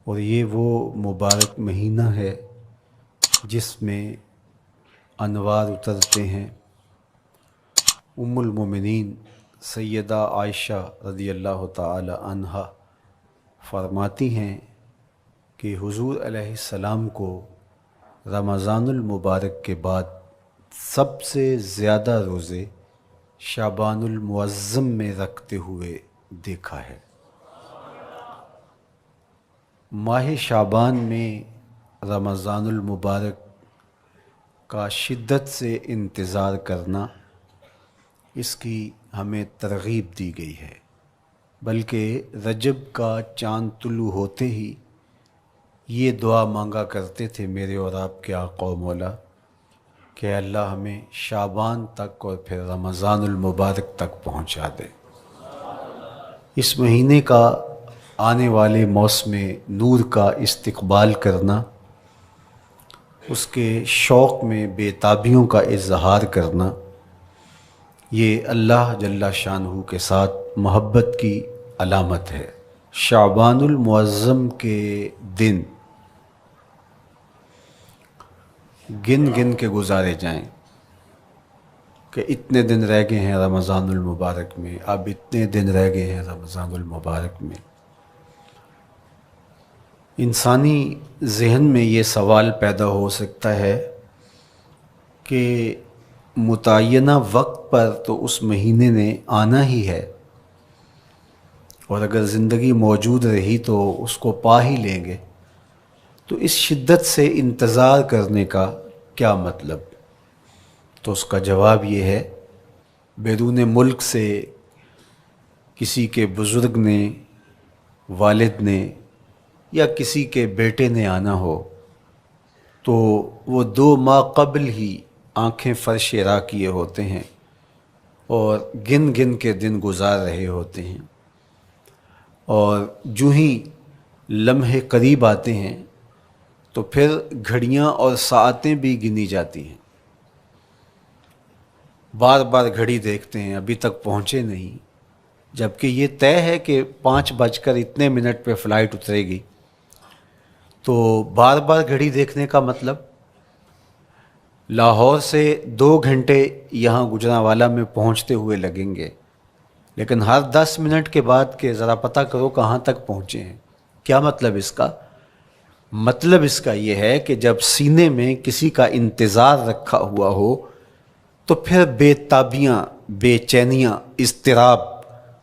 اور یہ وہ مبارک مہینہ ہے جس میں انوار اترتے ہیں۔ ام المومنین سیدہ عائشہ رضی اللہ تعالی عنہا فرماتی ہیں کہ حضور علیہ السلام کو رمضان المبارک کے بعد سب سے زیادہ روزے شعبان المعظم میں رکھتے ہوئے دیکھا ہے۔ ماہ شعبان میں رمضان المبارک کا شدت سے انتظار کرنا، اس کی ہمیں ترغیب دی گئی ہے، بلکہ رجب کا چاند طلوع ہوتے ہی یہ دعا مانگا کرتے تھے میرے اور آپ کے آقا و مولا کہ اللہ ہمیں شعبان تک اور پھر رمضان المبارک تک پہنچا دے۔ اس مہینے کا آنے والے موسم نور کا استقبال کرنا، اس کے شوق میں بے تابیوں کا اظہار کرنا، یہ اللہ جل شانہ کے ساتھ محبت کی علامت ہے۔ شعبان المعظم کے دن گن گن کے گزارے جائیں کہ اتنے دن رہ گئے ہیں رمضان المبارک میں، اب اتنے دن رہ گئے ہیں رمضان المبارک میں۔ انسانی ذہن میں یہ سوال پیدا ہو سکتا ہے کہ متعینہ وقت پر تو اس مہینے نے آنا ہی ہے، اور اگر زندگی موجود رہی تو اس کو پا ہی لیں گے، تو اس شدت سے انتظار کرنے کا کیا مطلب؟ تو اس کا جواب یہ ہے، بیرون ملک سے کسی کے بزرگ نے، والد نے یا کسی کے بیٹے نے آنا ہو تو وہ 2 ماہ قبل ہی آنکھیں فرش راہ کیے ہوتے ہیں اور گن گن کے دن گزار رہے ہوتے ہیں، اور جو ہی لمحے قریب آتے ہیں تو پھر گھڑیاں اور ساعتیں بھی گنی جاتی ہیں۔ بار بار گھڑی دیکھتے ہیں، ابھی تک پہنچے نہیں، جبکہ یہ طے ہے کہ 5:02 پہ فلائٹ اترے گی۔ تو بار بار گھڑی دیکھنے کا مطلب لاہور سے 2 گھنٹے یہاں گجرانوالہ میں پہنچتے ہوئے لگیں گے، لیکن ہر 10 منٹ کے بعد کہ ذرا پتہ کرو کہاں تک پہنچے ہیں۔ کیا مطلب اس کا؟ مطلب اس کا یہ ہے کہ جب سینے میں کسی کا انتظار رکھا ہوا ہو تو پھر بے تابیاں، بے چینیاں، اضطراب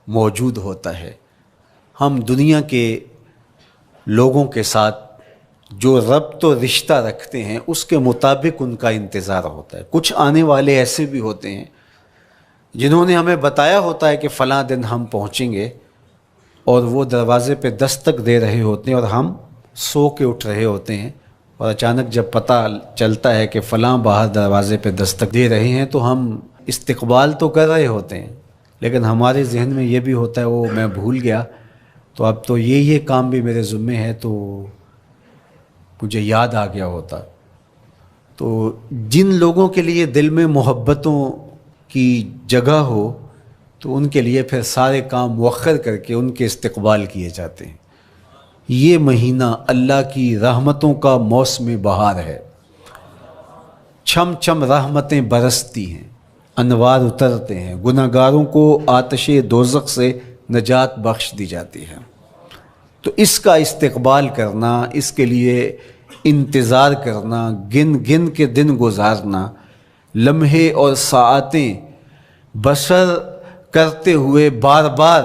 موجود ہوتا ہے۔ ہم دنیا کے لوگوں کے ساتھ جو ربط و رشتہ رکھتے ہیں اس کے مطابق ان کا انتظار ہوتا ہے۔ کچھ آنے والے ایسے بھی ہوتے ہیں جنہوں نے ہمیں بتایا ہوتا ہے کہ فلاں دن ہم پہنچیں گے، اور وہ دروازے پہ دستک دے رہے ہوتے ہیں اور ہم سو کے اٹھ رہے ہوتے ہیں، اور اچانک جب پتہ چلتا ہے کہ فلاں باہر دروازے پہ دستک دے رہے ہیں تو ہم استقبال تو کر رہے ہوتے ہیں، لیکن ہمارے ذہن میں یہ بھی ہوتا ہے وہ میں بھول گیا، تو اب تو یہ کام بھی میرے ذمے ہے، تو مجھے یاد آ گیا ہوتا۔ تو جن لوگوں کے لیے دل میں محبتوں کی جگہ ہو تو ان کے لیے پھر سارے کام مؤخر کر کے ان کے استقبال کیے جاتے ہیں۔ یہ مہینہ اللہ کی رحمتوں کا موسم بہار ہے، چھم چھم رحمتیں برستی ہیں، انوار اترتے ہیں، گناہگاروں کو آتش دوزخ سے نجات بخش دی جاتی ہے۔ تو اس کا استقبال کرنا، اس کے لیے انتظار کرنا، گن گن کے دن گزارنا، لمحے اور ساعتیں بسر کرتے ہوئے بار بار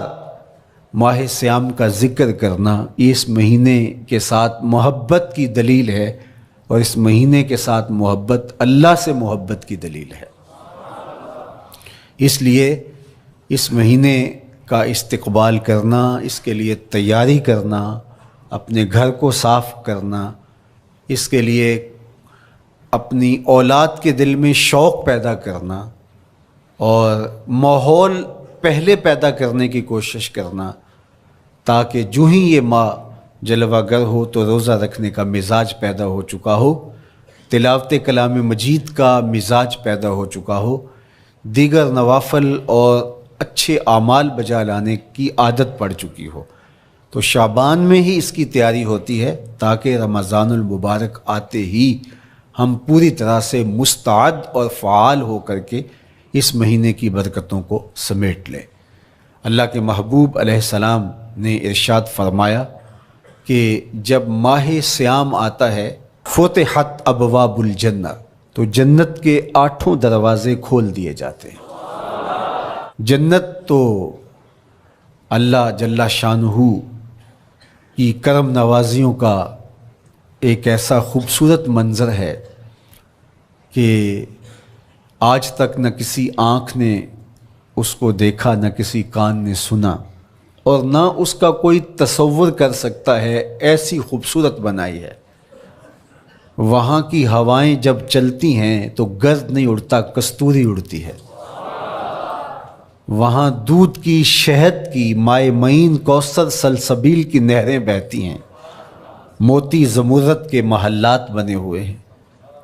ماہ صیام کا ذکر کرنا، یہ اس مہینے کے ساتھ محبت کی دلیل ہے، اور اس مہینے کے ساتھ محبت اللہ سے محبت کی دلیل ہے۔ اس لیے اس مہینے کا استقبال کرنا، اس کے لیے تیاری کرنا، اپنے گھر کو صاف کرنا، اس کے لیے اپنی اولاد کے دل میں شوق پیدا کرنا اور ماحول پہلے پیدا کرنے کی کوشش کرنا، تاکہ جو ہی یہ ماہ جلوہ گر ہو تو روزہ رکھنے کا مزاج پیدا ہو چکا ہو، تلاوت کلام مجید کا مزاج پیدا ہو چکا ہو، دیگر نوافل اور اچھے اعمال بجا لانے کی عادت پڑ چکی ہو۔ تو شعبان میں ہی اس کی تیاری ہوتی ہے تاکہ رمضان المبارک آتے ہی ہم پوری طرح سے مستعد اور فعال ہو کر کے اس مہینے کی برکتوں کو سمیٹ لیں۔ اللہ کے محبوب علیہ السلام نے ارشاد فرمایا کہ جب ماہ صیام آتا ہے فتحت ابواب الجنہ، تو جنت کے 8 دروازے کھول دیے جاتے ہیں۔ جنت تو اللہ جل شانہ کی کرم نوازیوں کا ایک ایسا خوبصورت منظر ہے کہ آج تک نہ کسی آنکھ نے اس کو دیکھا، نہ کسی کان نے سنا، اور نہ اس کا کوئی تصور کر سکتا ہے، ایسی خوبصورت بنائی ہے۔ وہاں کی ہوائیں جب چلتی ہیں تو گرد نہیں اڑتا، کستوری اڑتی ہے۔ وہاں دودھ کی، شہد کی، مائے معین، کوثر، سلسبیل کی نہریں بہتی ہیں۔ موتی زمرد کے محلات بنے ہوئے ہیں۔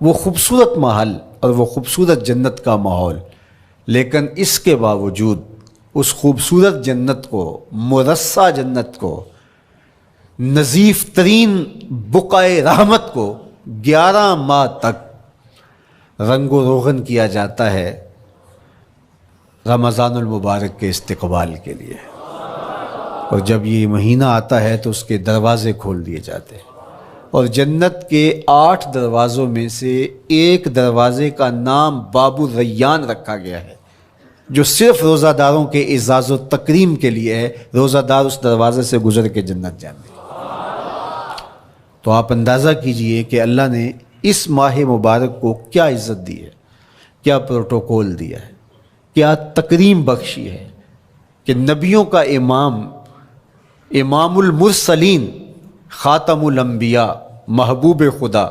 وہ خوبصورت محل اور وہ خوبصورت جنت کا ماحول، لیکن اس کے باوجود اس خوبصورت جنت کو، مرصع جنت کو، نظیف ترین بقعۂ رحمت کو 11 ماہ تک رنگ و روغن کیا جاتا ہے رمضان المبارک کے استقبال کے لیے۔ اور جب یہ مہینہ آتا ہے تو اس کے دروازے کھول دیے جاتے ہیں، اور جنت کے 8 دروازوں میں سے ایک دروازے کا نام باب الریان رکھا گیا ہے، جو صرف روزہ داروں کے اعزاز و تکریم کے لیے ہے۔ روزہ دار اس دروازے سے گزر کے جنت جانے۔ تو آپ اندازہ کیجئے کہ اللہ نے اس ماہ مبارک کو کیا عزت دی ہے، کیا پروٹوکول دیا ہے، کیا تکریم بخشی ہے کہ نبیوں کا امام، امام المرسلین، خاتم الانبیاء، محبوب خدا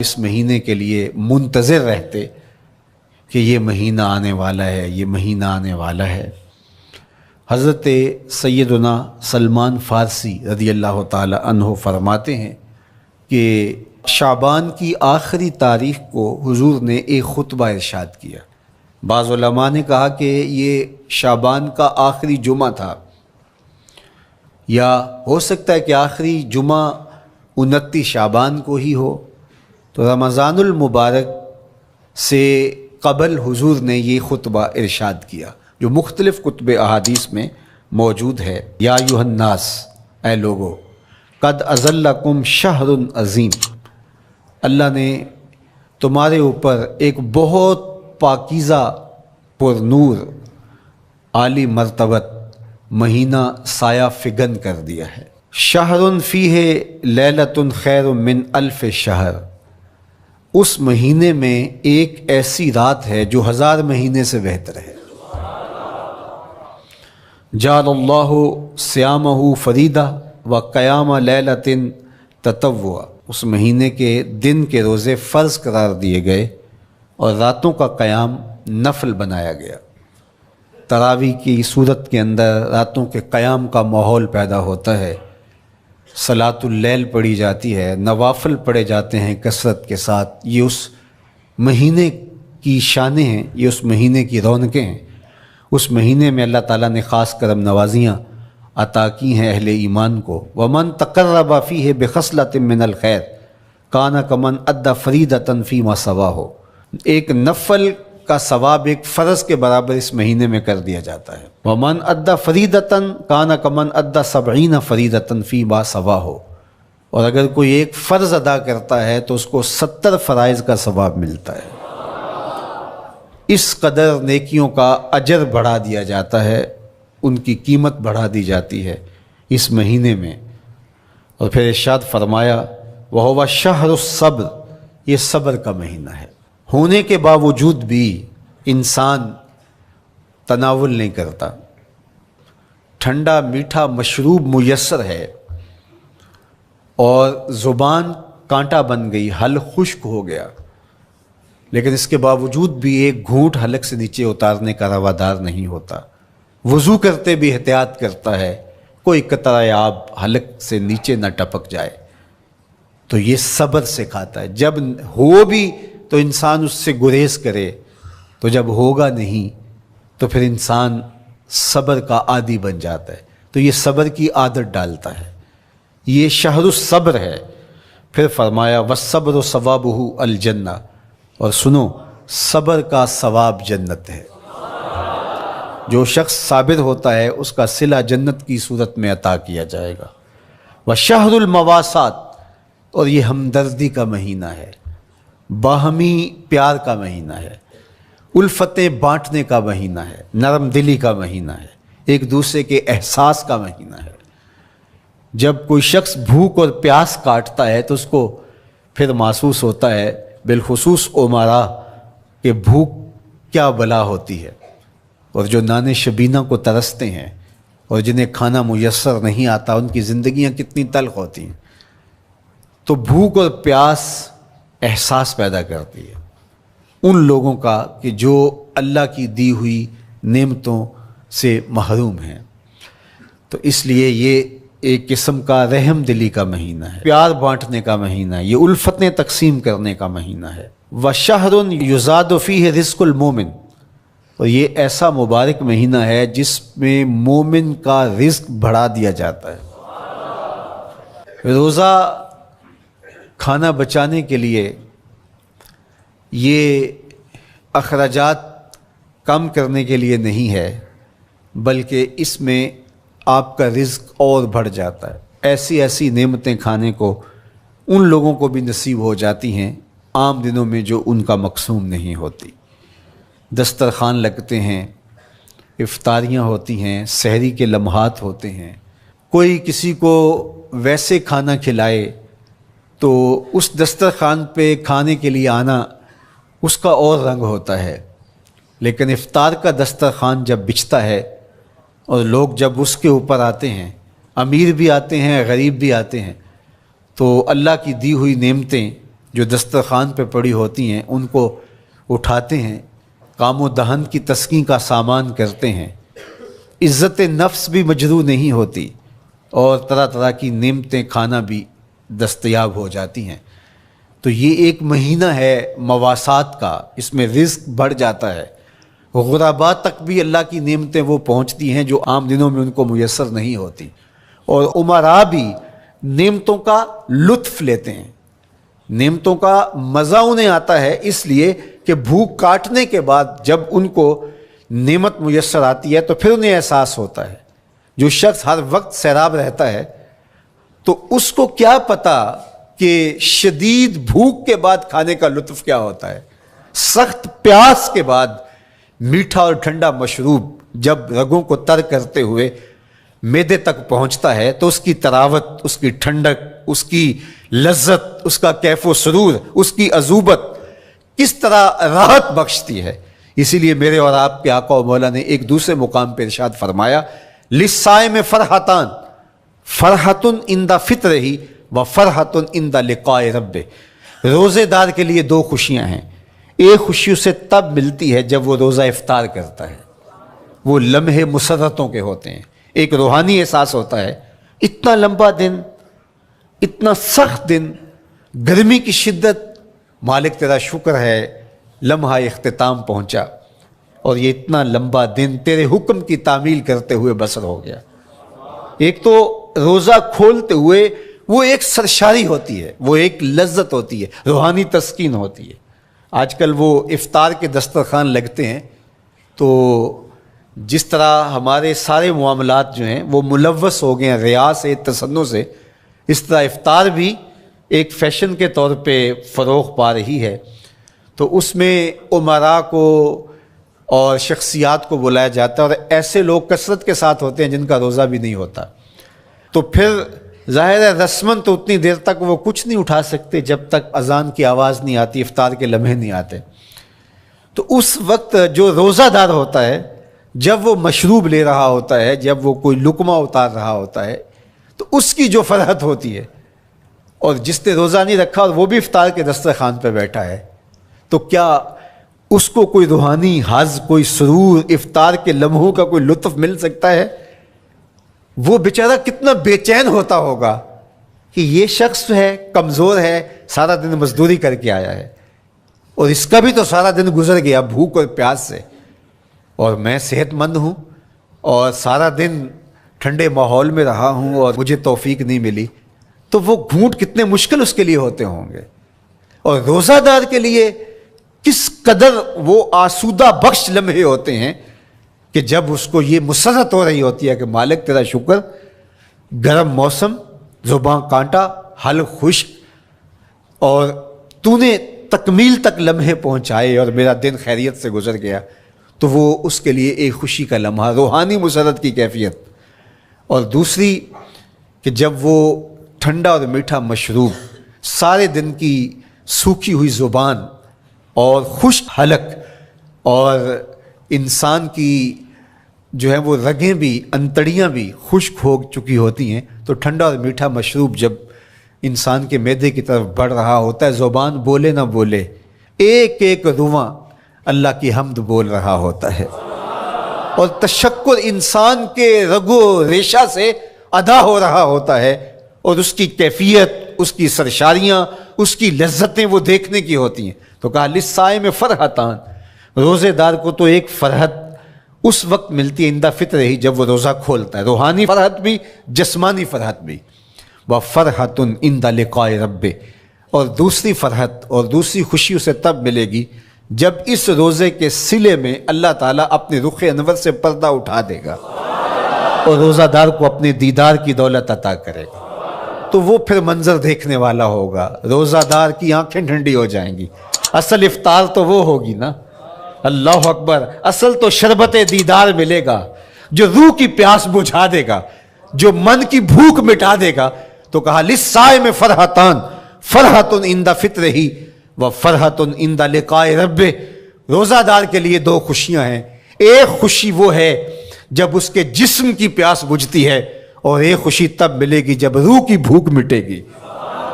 اس مہینے کے لیے منتظر رہتے کہ یہ مہینہ آنے والا ہے، یہ مہینہ آنے والا ہے۔ حضرت سیدنا سلمان فارسی رضی اللہ تعالی عنہ فرماتے ہیں کہ شعبان کی آخری تاریخ کو حضور نے ایک خطبہ ارشاد کیا۔ بعض علماء نے کہا کہ یہ شعبان کا آخری جمعہ تھا، یا ہو سکتا ہے کہ آخری جمعہ 29 شعبان کو ہی ہو۔ تو رمضان المبارک سے قبل حضور نے یہ خطبہ ارشاد کیا، جو مختلف کتب احادیث میں موجود ہے۔ یا ایھا الناس، اے لوگو، قد اظلکم شہر عظیم، اللہ نے تمہارے اوپر ایک بہت پاکیزہ، پر نور، عالی مرتبت مہینہ سایہ فگن کر دیا ہے۔ شہر فیہ لیلۃ خیر من الف شہر، اس مہینے میں ایک ایسی رات ہے جو 1000 مہینے سے بہتر ہے۔ جعل اللہ صیامہ فریدہ و قیام لیلۃ تطوع، اس مہینے کے دن کے روزے فرض قرار دیے گئے اور راتوں کا قیام نفل بنایا گیا۔ تراویح کی صورت کے اندر راتوں کے قیام کا ماحول پیدا ہوتا ہے، صلاۃ اللیل پڑھی جاتی ہے، نوافل پڑھے جاتے ہیں کثرت کے ساتھ۔ یہ اس مہینے کی شانیں ہیں، یہ اس مہینے کی رونقیں ہیں۔ اس مہینے میں اللہ تعالیٰ نے خاص کرم نوازیاں عطا کی ہیں اہل ایمان کو۔ وَمَن تَقَرَّبَ فِيهِ بِخَصْلَةٍ مِّنَ الْخَيْرِ كَانَ كَمَنْ أَدَّى فَرِيضَةً فِيمَا سَوَاهُ، ایک نفل کا ثواب ایک فرض کے برابر اس مہینے میں کر دیا جاتا ہے۔ وَمَنْ أَدَّى فَرِيضَةً كَانَ كَمَنْ أَدَّى 70 فَرِيضَةً فِيمَا سَوَاهُ، اور اگر کوئی ایک فرض ادا کرتا ہے تو اس کو 70 فرائض کا ثواب ملتا ہے۔ اس قدر نیکیوں کا اجر بڑھا دیا جاتا ہے، ان کی قیمت بڑھا دی جاتی ہے اس مہینے میں۔ اور پھر ارشاد فرمایا وَهُوَ شَهْرُ الصَّبْرِ، یہ صبر کا مہینہ ہے۔ ہونے کے باوجود بھی انسان تناول نہیں کرتا، ٹھنڈا میٹھا مشروب میسر ہے اور زبان کانٹا بن گئی، حلق خشک ہو گیا، لیکن اس کے باوجود بھی ایک گھونٹ حلق سے نیچے اتارنے کا روادار نہیں ہوتا۔ وضو کرتے بھی احتیاط کرتا ہے، کوئی قطرہ آب حلق سے نیچے نہ ٹپک جائے۔ تو یہ صبر سکھاتا ہے، جب ہو بھی تو انسان اس سے گریز کرے، تو جب ہوگا نہیں تو پھر انسان صبر کا عادی بن جاتا ہے۔ تو یہ صبر کی عادت ڈالتا ہے۔ یہ شہر الصبر ہے۔ پھر فرمایا والصبر ثوابہ الجنہ، اور سنو صبر کا ثواب جنت ہے۔ جو شخص صابر ہوتا ہے اس کا صلہ جنت کی صورت میں عطا کیا جائے گا۔ وشہر المواسات، اور یہ ہمدردی کا مہینہ ہے، باہمی پیار کا مہینہ ہے، الفتیں بانٹنے کا مہینہ ہے، نرم دلی کا مہینہ ہے، ایک دوسرے کے احساس کا مہینہ ہے۔ جب کوئی شخص بھوک اور پیاس کاٹتا ہے تو اس کو پھر محسوس ہوتا ہے، بالخصوص امراء، کہ بھوک کیا بلا ہوتی ہے، اور جو نان شبینہ کو ترستے ہیں اور جنہیں کھانا میسر نہیں آتا ان کی زندگیاں کتنی تلخ ہوتی ہیں۔ تو بھوک اور پیاس احساس پیدا کرتی ہے ان لوگوں کا کہ جو اللہ کی دی ہوئی نعمتوں سے محروم ہیں۔ تو اس لیے یہ ایک قسم کا رحم دلی کا مہینہ ہے، پیار بانٹنے کا مہینہ ہے، یہ الفتیں تقسیم کرنے کا مہینہ ہے۔ وَشَهْرٌ يُزَادُ فِيهِ رِزْقُ الْمُؤْمِنِ، اور یہ ایسا مبارک مہینہ ہے جس میں مومن کا رزق بڑھا دیا جاتا ہے۔ روزہ کھانا بچانے کے لیے، یہ اخراجات کم کرنے کے لیے نہیں ہے، بلکہ اس میں آپ کا رزق اور بڑھ جاتا ہے۔ ایسی ایسی نعمتیں کھانے کو ان لوگوں کو بھی نصیب ہو جاتی ہیں عام دنوں میں جو ان کا مقسوم نہیں ہوتی۔ دسترخوان لگتے ہیں، افطاریاں ہوتی ہیں، سحری کے لمحات ہوتے ہیں، کوئی کسی کو ویسے کھانا کھلائے تو اس دسترخوان پہ کھانے کے لیے آنا اس کا اور رنگ ہوتا ہے۔ لیکن افطار کا دسترخوان جب بچھتا ہے اور لوگ جب اس کے اوپر آتے ہیں، امیر بھی آتے ہیں، غریب بھی آتے ہیں، تو اللہ کی دی ہوئی نعمتیں جو دسترخوان پہ پڑی ہوتی ہیں ان کو اٹھاتے ہیں، کام و دہن کی تسکین کا سامان کرتے ہیں، عزت نفس بھی مجروح نہیں ہوتی، اور طرح طرح کی نعمتیں کھانا بھی دستیاب ہو جاتی ہیں۔ تو یہ ایک مہینہ ہے مواسات کا، اس میں رزق بڑھ جاتا ہے، غرباء تک بھی اللہ کی نعمتیں وہ پہنچتی ہیں جو عام دنوں میں ان کو میسر نہیں ہوتی، اور امراء بھی نعمتوں کا لطف لیتے ہیں، نعمتوں کا مزہ انہیں آتا ہے، اس لیے کہ بھوک کاٹنے کے بعد جب ان کو نعمت میسر آتی ہے تو پھر انہیں احساس ہوتا ہے۔ جو شخص ہر وقت سیراب رہتا ہے تو اس کو کیا پتہ کہ شدید بھوک کے بعد کھانے کا لطف کیا ہوتا ہے۔ سخت پیاس کے بعد میٹھا اور ٹھنڈا مشروب جب رگوں کو تر کرتے ہوئے معدے تک پہنچتا ہے تو اس کی تراوت، اس کی ٹھنڈک، اس کی لذت، اس کا کیف و سرور، اس کی عذوبت کس طرح راحت بخشتی ہے۔ اسی لیے میرے اور آپ کے آقا و مولا نے ایک دوسرے مقام پہ ارشاد فرمایا، لِلصَّائِمِ فرحتان، فرحتن عند فطرہ و فرحتن عند لقاء ربہ۔ روزے دار کے لیے دو خوشیاں ہیں، ایک خوشی اسے تب ملتی ہے جب وہ روزہ افطار کرتا ہے، وہ لمحے مسرتوں کے ہوتے ہیں، ایک روحانی احساس ہوتا ہے، اتنا لمبا دن، اتنا سخت دن، گرمی کی شدت، مالک تیرا شکر ہے لمحہ اختتام پہنچا، اور یہ اتنا لمبا دن تیرے حکم کی تعمیل کرتے ہوئے بسر ہو گیا۔ ایک تو روزہ کھولتے ہوئے وہ ایک سرشاری ہوتی ہے، وہ ایک لذت ہوتی ہے، روحانی تسکین ہوتی ہے۔ آج کل وہ افطار کے دسترخوان لگتے ہیں تو جس طرح ہمارے سارے معاملات جو ہیں وہ ملوث ہو گئے ہیں ریا سے، تصنع سے، اس طرح افطار بھی ایک فیشن کے طور پہ فروغ پا رہی ہے۔ تو اس میں امراء کو اور شخصیات کو بلایا جاتا ہے، اور ایسے لوگ کثرت کے ساتھ ہوتے ہیں جن کا روزہ بھی نہیں ہوتا، تو پھر ظاہر ہے رسماً تو اتنی دیر تک وہ کچھ نہیں اٹھا سکتے جب تک اذان کی آواز نہیں آتی، افطار کے لمحے نہیں آتے۔ تو اس وقت جو روزہ دار ہوتا ہے جب وہ مشروب لے رہا ہوتا ہے، جب وہ کوئی لقمہ اتار رہا ہوتا ہے، تو اس کی جو فرحت ہوتی ہے، اور جس نے روزہ نہیں رکھا اور وہ بھی افطار کے دسترخوان پہ بیٹھا ہے، تو کیا اس کو کوئی روحانی حظ، کوئی سرور، افطار کے لمحوں کا کوئی لطف مل سکتا ہے؟ وہ بیچارہ کتنا بے چین ہوتا ہوگا کہ یہ شخص ہے کمزور ہے، سارا دن مزدوری کر کے آیا ہے، اور اس کا بھی تو سارا دن گزر گیا بھوک اور پیاس سے، اور میں صحت مند ہوں اور سارا دن ٹھنڈے ماحول میں رہا ہوں اور مجھے توفیق نہیں ملی۔ تو وہ گھونٹ کتنے مشکل اس کے لیے ہوتے ہوں گے، اور روزہ دار کے لیے کس قدر وہ آسودہ بخش لمحے ہوتے ہیں کہ جب اس کو یہ مسرت ہو رہی ہوتی ہے کہ مالک تیرا شکر، گرم موسم، زباں کانٹا، حلق خشک، اور تو نے تکمیل تک لمحے پہنچائے اور میرا دن خیریت سے گزر گیا، تو وہ اس کے لیے ایک خوشی کا لمحہ، روحانی مسرت کی کیفیت۔ اور دوسری کہ جب وہ ٹھنڈا اور میٹھا مشروب، سارے دن کی سوکھی ہوئی زبان اور خشک حلق، اور انسان کی جو ہے وہ رگیں بھی، انتڑیاں بھی خشک ہو چکی ہوتی ہیں، تو ٹھنڈا اور میٹھا مشروب جب انسان کے معدے کی طرف بڑھ رہا ہوتا ہے، زبان بولے نہ بولے، ایک ایک رواں اللہ کی حمد بول رہا ہوتا ہے، اور تشکر انسان کے رگ و ریشہ سے ادا ہو رہا ہوتا ہے، اور اس کی کیفیت، اس کی سرشاریاں، اس کی لذتیں وہ دیکھنے کی ہوتی ہیں۔ تو کہا للصائم فرحتان، روزے دار کو تو ایک فرحت اس وقت ملتی ہے عند فطر ہی، جب وہ روزہ کھولتا ہے، روحانی فرحت بھی، جسمانی فرحت بھی۔ وَفَرْحَةٌ عِنْدَ لِقَاءِ رَبِّهِ، اور دوسری فرحت اور دوسری خوشی اسے تب ملے گی جب اس روزے کے صلے میں اللہ تعالیٰ اپنے رخ انور سے پردہ اٹھا دے گا اور روزہ دار کو اپنے دیدار کی دولت عطا کرے گا، تو وہ پھر منظر دیکھنے والا ہوگا، روزہ دار کی آنکھیں ٹھنڈی ہو جائیں گی۔ اصل افطار تو وہ ہوگی نا، اللہ اکبر، اصل تو شربت دیدار ملے گا جو روح کی پیاس بجھا دے گا، جو من کی بھوک مٹا دے گا۔ تو کہا للصائم فرحتان، فرحۃ عند فطرہ وفرحۃ عند لقاء ربہ، روزہ دار کے لیے دو خوشیاں ہیں، ایک خوشی وہ ہے جب اس کے جسم کی پیاس بجھتی ہے، اور ایک خوشی تب ملے گی جب روح کی بھوک مٹے گی،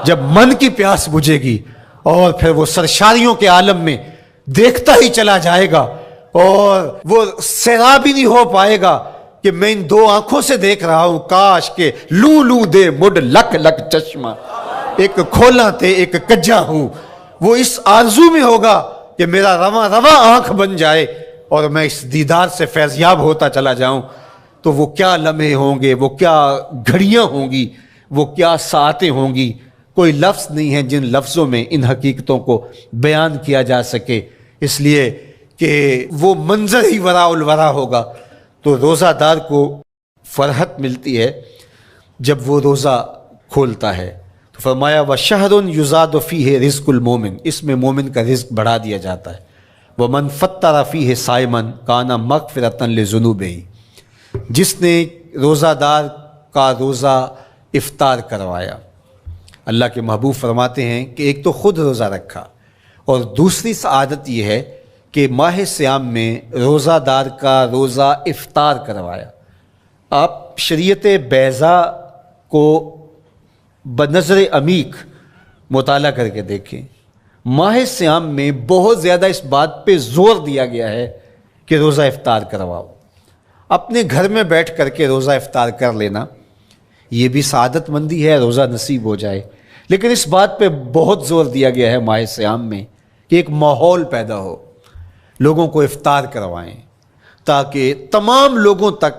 جب من کی پیاس بجھے گی، اور پھر وہ سرشاریوں کے عالم میں دیکھتا ہی چلا جائے گا، اور وہ سیراب ہی نہیں ہو پائے گا کہ میں ان دو آنکھوں سے دیکھ رہا ہوں، کاش کہ لوں لوں دے مڈ لک لک چشمہ، ایک کھولا تے ایک کجا ہوں۔ وہ اس آرزو میں ہوگا کہ میرا رواں رواں آنکھ بن جائے اور میں اس دیدار سے فیضیاب ہوتا چلا جاؤں۔ تو وہ کیا لمحے ہوں گے، وہ کیا گھڑیاں ہوں گی، وہ کیا ساعتیں ہوں گی، کوئی لفظ نہیں ہے جن لفظوں میں ان حقیقتوں کو بیان کیا جا سکے، اس لیے کہ وہ منظر ہی وراء الورا ہوگا۔ تو روزہ دار کو فرحت ملتی ہے جب وہ روزہ کھولتا ہے، تو فرمایا وَشَهْرٌ يُزَادُ فِيهِ رِزْقُ الْمُؤْمِنِ، اس میں مومن کا رزق بڑھا دیا جاتا ہے۔ وَمَنْ فَطَّرَ فِيهِ صَائِمًا كَانَ مَغْفِرَةً لِذُنُوبِهِ، جس نے روزہ دار کا روزہ افطار کروایا، اللہ کے محبوب فرماتے ہیں کہ ایک تو خود روزہ رکھا، اور دوسری سعادت یہ ہے کہ ماہ صیام میں روزہ دار کا روزہ افطار کروایا۔ آپ شریعت بیضاء کو بنظر عمیق مطالعہ کر کے دیکھیں، ماہ صیام میں بہت زیادہ اس بات پہ زور دیا گیا ہے کہ روزہ افطار کرواؤ۔ اپنے گھر میں بیٹھ کر کے روزہ افطار کر لینا یہ بھی سعادت مندی ہے، روزہ نصیب ہو جائے، لیکن اس بات پہ بہت زور دیا گیا ہے ماہ صیام میں کہ ایک ماحول پیدا ہو، لوگوں کو افطار کروائیں تاکہ تمام لوگوں تک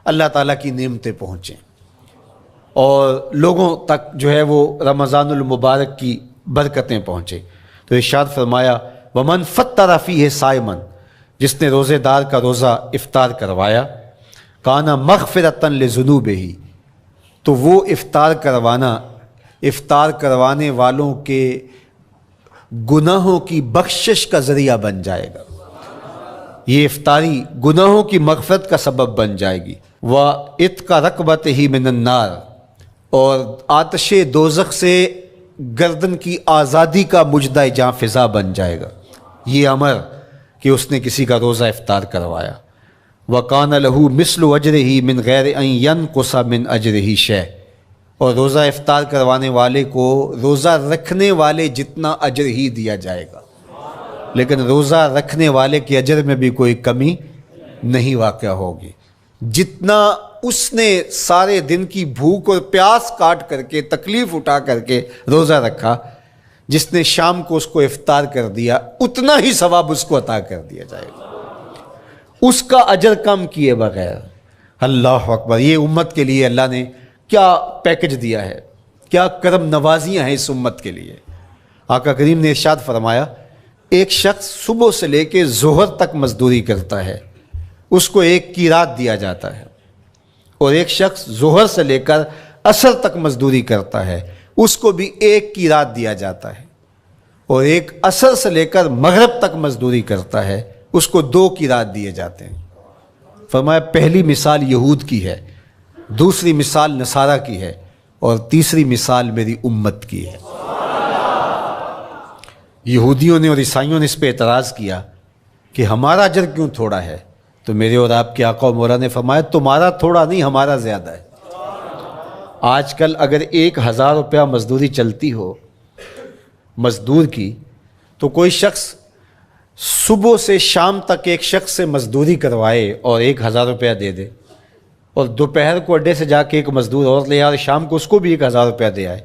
اللہ تعالیٰ کی نعمتیں پہنچیں، اور لوگوں تک جو ہے وہ رمضان المبارک کی برکتیں پہنچیں۔ تو ارشاد فرمایا وَمَنْ فَطَّرَ فِيهِ صَائِمًا، جس نے روزے دار کا روزہ افطار کروایا، کانا مغفرۃ لذنوبہ، تو وہ افطار کروانے والوں کے گناہوں کی بخشش کا ذریعہ بن جائے گا، یہ افطاری گناہوں کی مغفرت کا سبب بن جائے گی۔ وَعِتْقَ رَقْبَتِهِ مِنَ النَّارِ، اور آتش دوزخ سے گردن کی آزادی کا مجدہ جاں فضا بن جائے گا یہ امر کہ اس نے کسی کا روزہ افطار کروایا۔ وَقَانَ لَهُ مِثْلُ أَجْرِهِ مِنْ غَيْرِ أَنْ يَنْقُصَ مِنْ أَجْرِهِ شَيْءٌ، اور روزہ افطار کروانے والے کو روزہ رکھنے والے جتنا اجر ہی دیا جائے گا، لیکن روزہ رکھنے والے کے اجر میں بھی کوئی کمی نہیں واقع ہوگی۔ جتنا اس نے سارے دن کی بھوک اور پیاس کاٹ کر کے، تکلیف اٹھا کر کے روزہ رکھا، جس نے شام کو اس کو افطار کر دیا، اتنا ہی ثواب اس کو عطا کر دیا جائے گا، اس کا اجر کم کیے بغیر۔ اللہ اکبر، یہ امت کے لیے اللہ نے کیا پیکج دیا ہے، کیا کرم نوازیاں ہیں اس امت کے لیے۔ آقا کریم نے ارشاد فرمایا ایک شخص صبح سے لے کے ظہر تک مزدوری کرتا ہے، اس کو ایک قیراط دیا جاتا ہے، اور ایک شخص ظہر سے لے کر عصر تک مزدوری کرتا ہے، اس کو بھی ایک قیراط دیا جاتا ہے، اور ایک عصر سے لے کر مغرب تک مزدوری کرتا ہے، اس کو 2 قیراط دیے جاتے ہیں۔ فرمایا پہلی مثال یہود کی ہے، دوسری مثال نصارہ کی ہے، اور تیسری مثال میری امت کی ہے۔ یہودیوں نے اور عیسائیوں نے اس پہ اعتراض کیا کہ ہمارا اجر کیوں تھوڑا ہے؟ تو میرے اور آپ کے آقا و مولا نے فرمایا تمہارا تھوڑا نہیں، ہمارا زیادہ ہے۔ آج کل اگر 1000 روپیہ مزدوری چلتی ہو مزدور کی، تو کوئی شخص صبح سے شام تک ایک شخص سے مزدوری کروائے اور 1000 روپیہ دے دے، اور دوپہر کو اڈے سے جا کے ایک مزدور اور لے آئے اور شام کو اس کو بھی 1000 روپیہ دے آئے،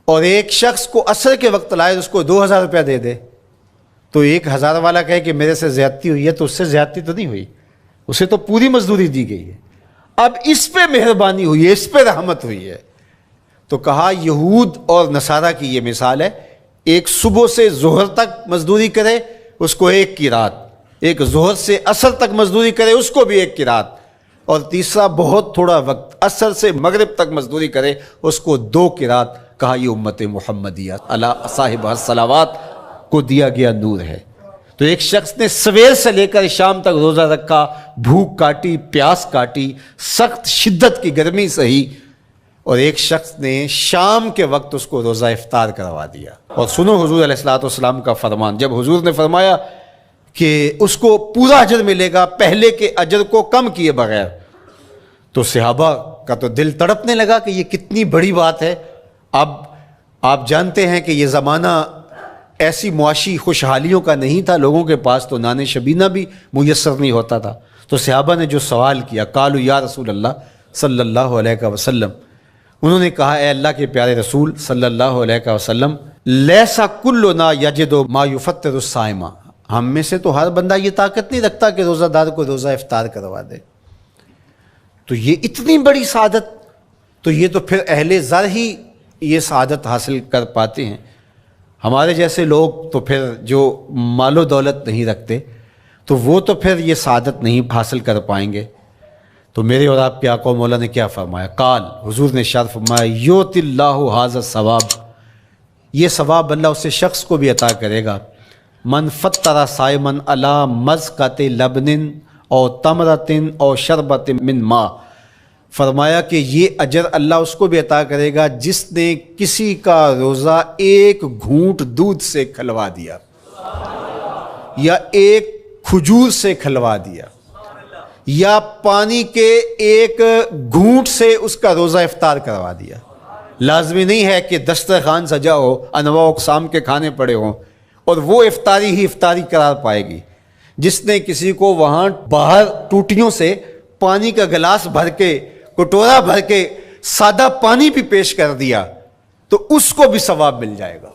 اور ایک شخص کو عصر کے وقت لائے اس کو 2000 روپیہ دے دے، تو 1000 والا کہے کہ میرے سے زیادتی ہوئی ہے، تو اس سے زیادتی تو نہیں ہوئی، اسے تو پوری مزدوری دی گئی ہے، اب اس پہ مہربانی ہوئی ہے، اس پہ رحمت ہوئی ہے۔ تو کہا یہود اور نصارہ کی یہ مثال ہے، ایک صبح سے ظہر تک مزدوری کرے اس کو 1 قیراط، ایک ظہر سے عصر تک مزدوری کرے اس کو بھی 1 قیراط، اور تیسرا بہت تھوڑا وقت عصر سے مغرب تک مزدوری کرے اس کو 2 قیراط۔ کہا یہ امت محمدیہ اللہ صاحب الصلوات کو دیا گیا نور ہے۔ تو ایک شخص نے سویر سے لے کر شام تک روزہ رکھا، بھوک کاٹی، پیاس کاٹی، سخت شدت کی گرمی سہی، اور ایک شخص نے شام کے وقت اس کو روزہ افطار کروا دیا۔ اور سنو حضور علیہ الصلوۃ والسلام کا فرمان، جب حضور نے فرمایا کہ اس کو پورا اجر ملے گا پہلے کے اجر کو کم کیے بغیر، تو صحابہ کا تو دل تڑپنے لگا کہ یہ کتنی بڑی بات ہے۔ اب آپ جانتے ہیں کہ یہ زمانہ ایسی معاشی خوشحالیوں کا نہیں تھا، لوگوں کے پاس تو نان شبینہ بھی میسر نہیں ہوتا تھا، تو صحابہ نے جو سوال کیا، قالوا یا رسول اللہ صلی اللہ علیہ وسلم، انہوں نے کہا اے اللہ کے پیارے رسول صلی اللہ علیہ وسلم، لیسا کلنا یجد ما یفطر الصائم، ہم میں سے تو ہر بندہ یہ طاقت نہیں رکھتا کہ روزہ دار کو روزہ افطار کروا دے، تو یہ اتنی بڑی سعادت، تو یہ تو پھر اہل زر ہی یہ سعادت حاصل کر پاتے ہیں، ہمارے جیسے لوگ تو پھر جو مال و دولت نہیں رکھتے تو وہ تو پھر یہ سعادت نہیں حاصل کر پائیں گے۔ تو میرے اور آپ کے آقا و مولا نے کیا فرمایا؟ قال، حضور نے ارشاد فرمایا یؤت اللہ ھذا الثواب، یہ ثواب اللہ اس شخص کو بھی عطا کرے گا، من فطر صائما علی مزقۃ لبن او تمرۃ او شربۃ من ماء، فرمایا کہ یہ اجر اللہ اس کو بھی عطا کرے گا جس نے کسی کا روزہ 1 گھونٹ دودھ سے کھلوا دیا، یا 1 کھجور سے کھلوا دیا، یا پانی کے 1 گھونٹ سے اس کا روزہ افطار کروا دیا۔ لازمی نہیں ہے کہ دسترخوان سجا ہو، انواع و اقسام کے کھانے پڑے ہوں اور وہ افطاری ہی افطاری قرار پائے گی۔ جس نے کسی کو وہاں باہر ٹوٹیوں سے پانی کا گلاس بھر کے، کٹورا بھر کے سادہ پانی بھی پیش کر دیا تو اس کو بھی ثواب مل جائے گا۔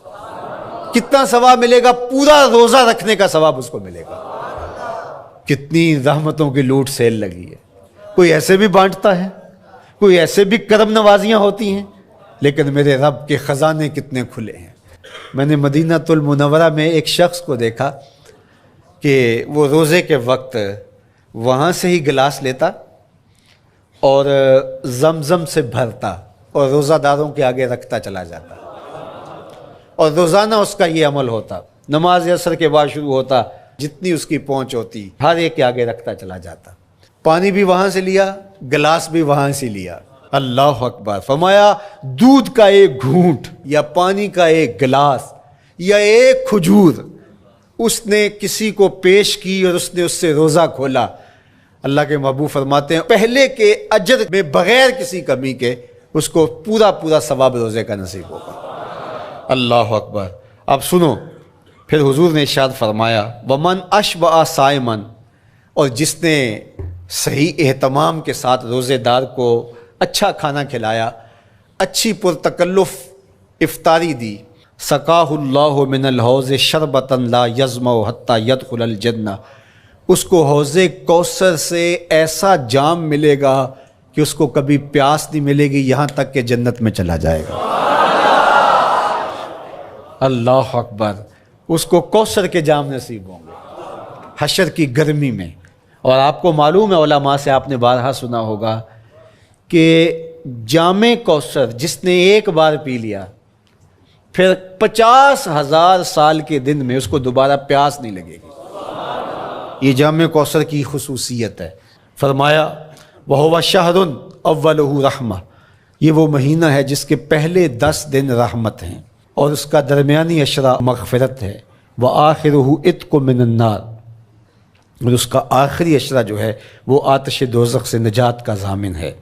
کتنا ثواب ملے گا؟ پورا روزہ رکھنے کا ثواب اس کو ملے گا۔ کتنی رحمتوں کی لوٹ سیل لگی ہے، کوئی ایسے بھی بانٹتا ہے، کوئی ایسے بھی کرم نوازیاں ہوتی ہیں، لیکن میرے رب کے خزانے کتنے کھلے ہیں۔ میں نے مدینہ المنورہ میں ایک شخص کو دیکھا کہ وہ روزے کے وقت وہاں سے ہی گلاس لیتا اور زمزم سے بھرتا اور روزہ داروں کے آگے رکھتا چلا جاتا، اور روزانہ اس کا یہ عمل ہوتا، نماز عصر کے بعد شروع ہوتا، جتنی اس کی پہنچ ہوتی ہر ایک کے آگے رکھتا چلا جاتا، پانی بھی وہاں سے لیا، گلاس بھی وہاں سے لیا۔ اللہ اکبر، فرمایا دودھ کا 1 گھونٹ یا پانی کا 1 گلاس یا 1 کھجور اس نے کسی کو پیش کی اور اس نے اس سے روزہ کھولا، اللہ کے محبوب فرماتے ہیں پہلے کے اجر میں بغیر کسی کمی کے اس کو پورا ثواب روزے کا نصیب ہوگا۔ اللہ اکبر۔ اب سنو، پھر حضور نے ارشاد فرمایا ومن اشبع صائما، اور جس نے صحیح اہتمام کے ساتھ روزے دار کو اچھا کھانا کھلایا، اچھی پرتکلف افطاری دی، سقاہ اللہ من الحوض شربتا لا یظمأ حتی یدخل الجنہ، اس کو حوض کوثر سے ایسا جام ملے گا کہ اس کو کبھی پیاس نہیں ملے گی یہاں تک کہ جنت میں چلا جائے گا۔ اللہ اکبر، اس کو کوثر کے جام نصیب ہوں گے حشر کی گرمی میں۔ اور آپ کو معلوم ہے، علماء سے آپ نے بارہا سنا ہوگا کہ جام کوثر جس نے ایک بار پی لیا پھر 50,000 سال کے دن میں اس کو دوبارہ پیاس نہیں لگے گی۔ یہ جام کوثر کی خصوصیت ہے۔ فرمایا وَهُوَ شَهْرٌ أَوَّلُهُ رَحْمَةٌ، یہ وہ مہینہ ہے جس کے پہلے 10 دن رحمت ہیں اور اس کا درمیانی عشرہ مغفرت ہے۔ وَآخِرُهُ عِتْقٌ مِّنَ النَّارِ، اور اس کا آخری عشرہ جو ہے وہ آتش دوزخ سے نجات کا ضامن ہے۔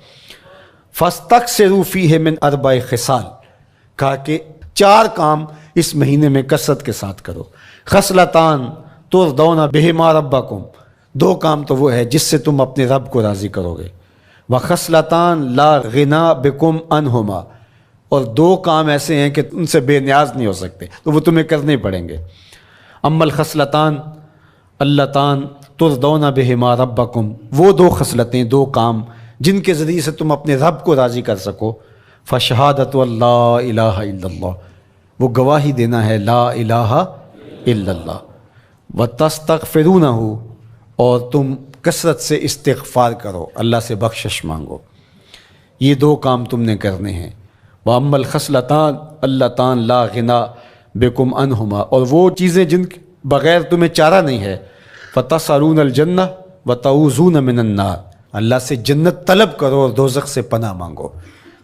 فَاسْتَكْثِرُوا فِيهِ مِنْ 4 خِصَالٍ، کہا کہ 4 کام اس مہینے میں کثرت کے ساتھ کرو۔ خصلتان ترضون بہما ربکم، 2 کام تو وہ ہے جس سے تم اپنے رب کو راضی کرو گے۔ وخصلتان لا غنا بکم عنہما، اور 2 کام ایسے ہیں کہ ان سے بے نیاز نہیں ہو سکتے تو وہ تمہیں کرنے پڑیں گے۔ اما الخصلتان اللتان ترضون بہما ربکم، وہ 2 خصلتیں، 2 کام جن کے ذریعے سے تم اپنے رب کو راضی کر سکو۔ فشہادت اللہ الہ الا اللہ، وہ گواہی دینا ہے لا الہ الا اللہ۔ وتستغفرونہ، اور تم کثرت سے استغفار کرو، اللہ سے بخشش مانگو۔ یہ 2 کام تم نے کرنے ہیں۔ وَأَمَّا الْخَصْلَتَانِ اللَّتَانِ لَا غِنَىٰ بِكُمْ عَنْهُمَا، اور وہ چیزیں جن کے بغیر تمہیں چارہ نہیں ہے۔ فَتَسْأَلُونَ الْجَنَّةَ وَتَعُوذُونَ مِنَ النَّارِ، اللہ سے جنت طلب کرو اور دوزخ سے پناہ مانگو۔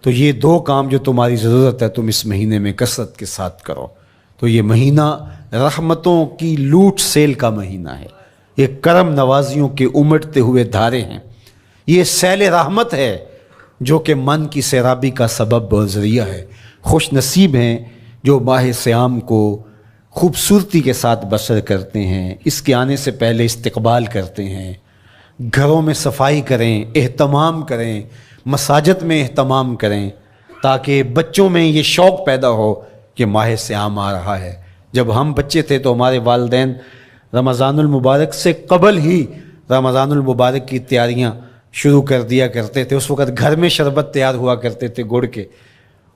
تو یہ 2 کام جو تمہاری ضرورت ہے تم اس مہینے میں کثرت کے ساتھ کرو۔ تو یہ مہینہ رحمتوں کی لوٹ سیل کا مہینہ ہے، یہ کرم نوازیوں کے امٹتے ہوئے دھارے ہیں، یہ سیل رحمت ہے جو کہ من کی سیرابی کا سبب اور ذریعہ ہے۔ خوش نصیب ہیں جو ماہ صیام کو خوبصورتی کے ساتھ بسر کرتے ہیں، اس کے آنے سے پہلے استقبال کرتے ہیں، گھروں میں صفائی کریں، اہتمام کریں، مساجد میں اہتمام کریں، تاکہ بچوں میں یہ شوق پیدا ہو کہ ماہ صیام آ رہا ہے۔ جب ہم بچے تھے تو ہمارے والدین رمضان المبارک سے قبل ہی رمضان المبارک کی تیاریاں شروع کر دیا کرتے تھے۔ اس وقت گھر میں شربت تیار ہوا کرتے تھے گڑ کے،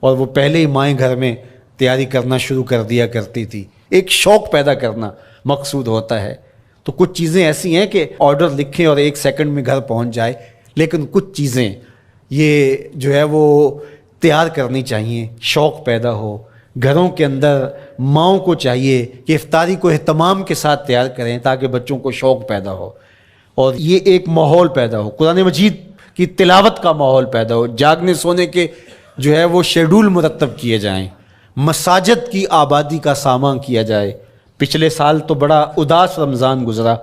اور وہ پہلے ہی مائیں گھر میں تیاری کرنا شروع کر دیا کرتی تھی۔ ایک شوق پیدا کرنا مقصود ہوتا ہے۔ تو کچھ چیزیں ایسی ہیں کہ آرڈر لکھیں اور 1 سیکنڈ میں گھر پہنچ جائے، لیکن کچھ چیزیں یہ جو ہے وہ تیار کرنی چاہیے، شوق پیدا ہو۔ گھروں کے اندر ماؤں کو چاہیے کہ افطاری کو اہتمام کے ساتھ تیار کریں تاکہ بچوں کو شوق پیدا ہو اور یہ ایک ماحول پیدا ہو، قرآن مجید کی تلاوت کا ماحول پیدا ہو، جاگنے سونے کے جو ہے وہ شیڈول مرتب کیے جائیں، مساجد کی آبادی کا سامان کیا جائے۔ پچھلے سال تو بڑا اداس رمضان گزرا،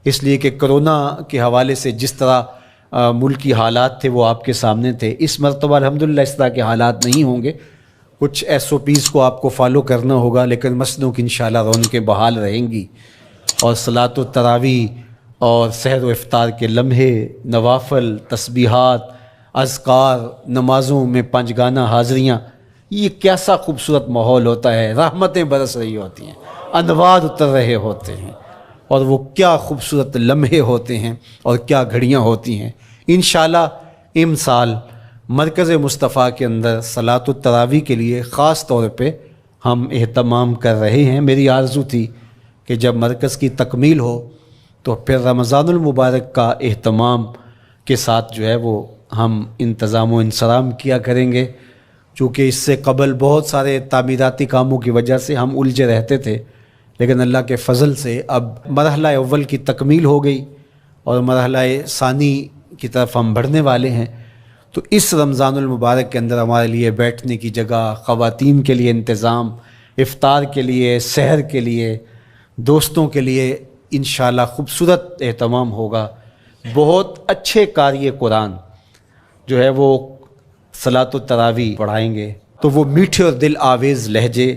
اس لیے کہ کرونا کے حوالے سے جس طرح ملکی حالات تھے وہ آپ کے سامنے تھے۔ اس مرتبہ الحمدللہ اس طرح کے حالات نہیں ہوں گے، کچھ SOPs کو آپ کو فالو کرنا ہوگا، لیکن مسجدوں کی انشاءاللہ رونقیں بحال رہیں گی، اور صلاۃ التراویح اور سحر و افطار کے لمحے، نوافل، تسبیحات، اذکار، نمازوں میں 5 گانہ حاضریاں، یہ کیسا خوبصورت ماحول ہوتا ہے، رحمتیں برس رہی ہوتی ہیں، انوار اتر رہے ہوتے ہیں، اور وہ کیا خوبصورت لمحے ہوتے ہیں اور کیا گھڑیاں ہوتی ہیں۔ انشاءاللہ امسال مرکز مصطفیٰ کے اندر صلاۃ التراویح کے لیے خاص طور پہ ہم اہتمام کر رہے ہیں۔ میری آرزو تھی کہ جب مرکز کی تکمیل ہو تو پھر رمضان المبارک کا اہتمام کے ساتھ جو ہے وہ ہم انتظام و انصرام کیا کریں گے، چونکہ اس سے قبل بہت سارے تعمیراتی کاموں کی وجہ سے ہم الجھے رہتے تھے، لیکن اللہ کے فضل سے اب مرحلہ اول کی تکمیل ہو گئی اور مرحلہ ثانی کی طرف ہم بڑھنے والے ہیں۔ تو اس رمضان المبارک کے اندر ہمارے لیے بیٹھنے کی جگہ، خواتین کے لیے انتظام، افطار کے لیے، سحر کے لیے، دوستوں کے لیے انشاءاللہ خوبصورت اہتمام ہوگا۔ بہت اچھے قاری قرآن جو ہے وہ صلاۃ التراویح پڑھائیں گے، تو وہ میٹھے اور دل آویز لہجے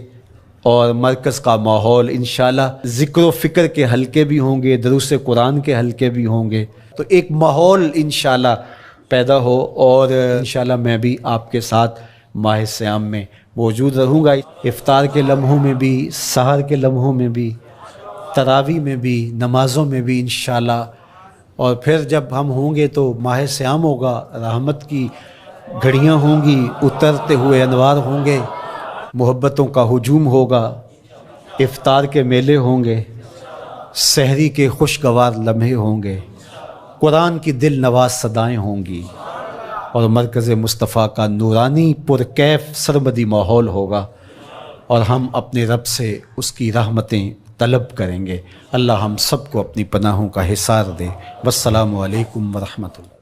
اور مرکز کا ماحول، انشاءاللہ ذکر و فکر کے حلقے بھی ہوں گے، دروس قرآن کے حلقے بھی ہوں گے، تو ایک ماحول انشاءاللہ پیدا ہو، اور انشاءاللہ میں بھی آپ کے ساتھ ماہ صیام میں موجود رہوں گا، افطار کے لمحوں میں بھی، سحر کے لمحوں میں بھی، تراویح میں بھی، نمازوں میں بھی انشاءاللہ، اور پھر جب ہم ہوں گے تو ماہ سیام ہوگا، رحمت کی گھڑیاں ہوں گی، اترتے ہوئے انوار ہوں گے، محبتوں کا ہجوم ہوگا، افطار کے میلے ہوں گے، سحری کے خوشگوار لمحے ہوں گے، قرآن کی دل نواز صدائیں ہوں گی، اور مرکز مصطفیٰ کا نورانی پرکیف سرمدی ماحول ہوگا، اور ہم اپنے رب سے اس کی رحمتیں طلب کریں گے۔ اللہ ہم سب کو اپنی پناہوں کا حصار دے۔ والسلام علیکم ورحمۃ اللہ۔